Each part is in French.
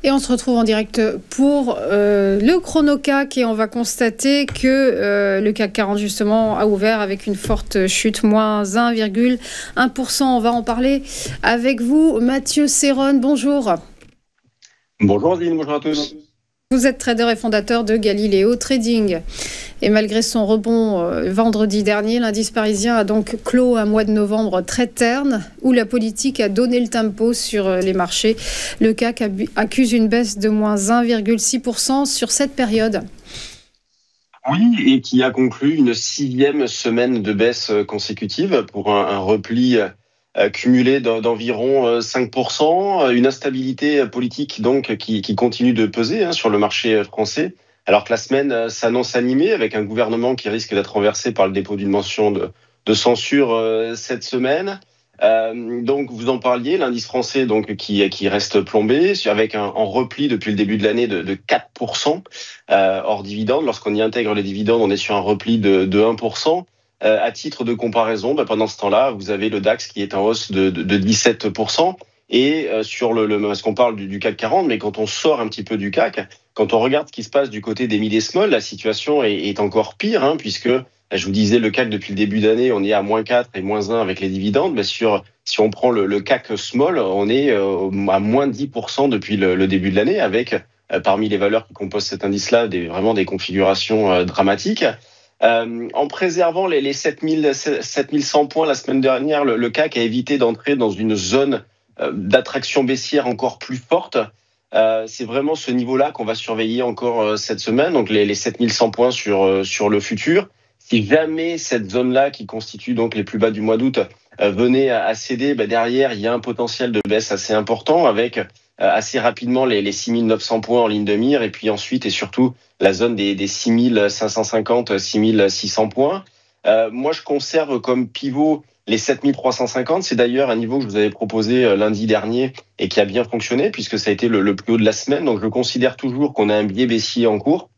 Et on se retrouve en direct pour le chrono CAC et on va constater que le CAC 40 justement a ouvert avec une forte chute, moins 1,1%. On va en parler avec vous, Mathieu Serron. Bonjour. Bonjour Adeline, bonjour à tous. Vous êtes trader et fondateur de Galileo Trading. Et malgré son rebond vendredi dernier, l'indice parisien a donc clos un mois de novembre très terne, où la politique a donné le tempo sur les marchés. Le CAC accuse une baisse de moins 1,6% sur cette période. Oui, et qui a conclu une 6e semaine de baisse consécutive pour un repli cumulé d'environ 5%, une instabilité politique donc qui continue de peser sur le marché français, alors que la semaine s'annonce animée avec un gouvernement qui risque d'être renversé par le dépôt d'une motion de censure cette semaine. Donc vous en parliez, l'indice français donc qui reste plombé avec en repli depuis le début de l'année de 4% hors dividende. Lorsqu'on y intègre les dividendes, on est sur un repli de 1%. À titre de comparaison, pendant ce temps-là, vous avez le DAX qui est en hausse de 17%. Et parce qu'on parle du CAC 40, mais quand on sort un petit peu du CAC, quand on regarde ce qui se passe du côté des mid et small, la situation est encore pire, puisque je vous disais, le CAC depuis le début d'année, on est à moins 4 et moins 1 avec les dividendes. Mais si on prend le CAC small, on est à moins 10% depuis le début de l'année, avec parmi les valeurs qui composent cet indice-là vraiment des configurations dramatiques. En préservant les 7100 points la semaine dernière, le CAC a évité d'entrer dans une zone d'attraction baissière encore plus forte. C'est vraiment ce niveau-là qu'on va surveiller encore cette semaine, donc les 7100 points sur le futur. Si jamais cette zone-là, qui constitue donc les plus bas du mois d'août, venait à céder, derrière, il y a un potentiel de baisse assez important avec assez rapidement les 6900 points en ligne de mire et puis ensuite et surtout la zone des 6550, 6600 points. Moi, je conserve comme pivot les 7350. C'est d'ailleurs un niveau que je vous avais proposé lundi dernier et qui a bien fonctionné puisque ça a été le plus haut de la semaine. Donc, je considère toujours qu'on a un biais baissier en cours.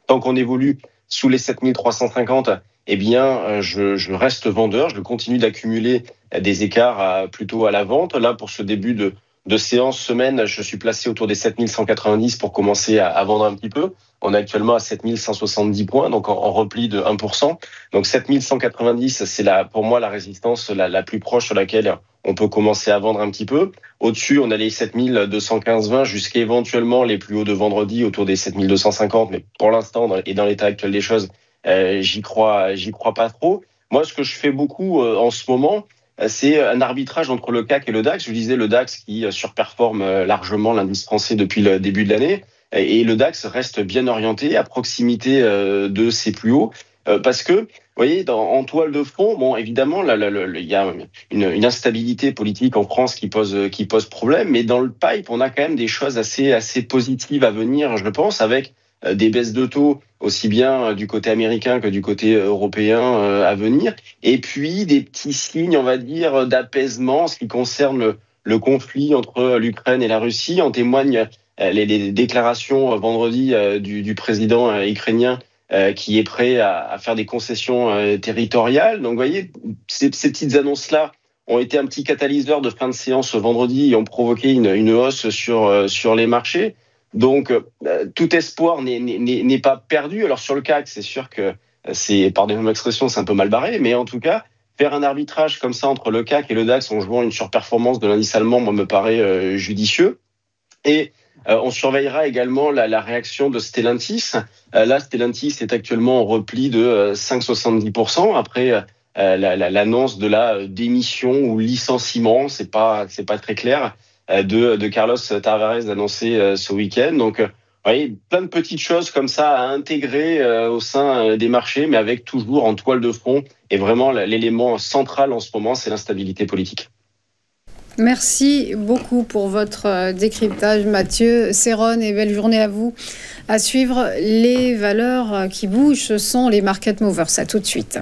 Tant qu'on évolue sous les 7350, je reste vendeur. Je continue d'accumuler des écarts plutôt à la vente. Là, pour ce début de séance semaine, je suis placé autour des 7190 pour commencer à vendre un petit peu. On est actuellement à 7170 points, donc en repli de 1%. Donc 7190, c'est pour moi la résistance la plus proche sur laquelle on peut commencer à vendre un petit peu. Au-dessus, on a les 7215-20 jusqu'à éventuellement les plus hauts de vendredi autour des 7250. Mais pour l'instant, dans l'état actuel des choses, j'y crois pas trop. Moi, ce que je fais beaucoup en ce moment, c'est un arbitrage entre le CAC et le DAX. Je vous disais, le DAX qui surperforme largement l'indice français depuis le début de l'année. Et le DAX reste bien orienté à proximité de ses plus hauts. Parce que, vous voyez, en toile de fond, évidemment, il y a une instabilité politique en France qui pose problème. Mais dans le pipe, on a quand même des choses assez positives à venir, je pense, avec des baisses de taux aussi bien du côté américain que du côté européen à venir. Et puis des petits signes, on va dire, d'apaisement en ce qui concerne le conflit entre l'Ukraine et la Russie. En témoignent les déclarations vendredi du président ukrainien qui est prêt à faire des concessions territoriales. Donc, vous voyez, ces petites annonces-là ont été un petit catalyseur de fin de séance vendredi et ont provoqué une hausse sur les marchés. Donc, tout espoir n'est pas perdu. Alors, sur le CAC, c'est sûr que pardonnez-moi l'expression, c'est un peu mal barré, mais en tout cas, faire un arbitrage comme ça entre le CAC et le DAX en jouant une surperformance de l'indice allemand, moi, me paraît judicieux. Et on surveillera également la réaction de Stellantis. Là, Stellantis est actuellement en repli de 5,70% après l'annonce de la démission ou licenciement, c'est pas très clair, de Carlos Tavares annoncé ce week-end. Donc, vous voyez, plein de petites choses comme ça à intégrer au sein des marchés, mais avec toujours en toile de fond. Et vraiment, l'élément central en ce moment, c'est l'instabilité politique. Merci beaucoup pour votre décryptage, Mathieu Serron, et belle journée à vous. À suivre, les valeurs qui bougent, ce sont les market movers. À tout de suite.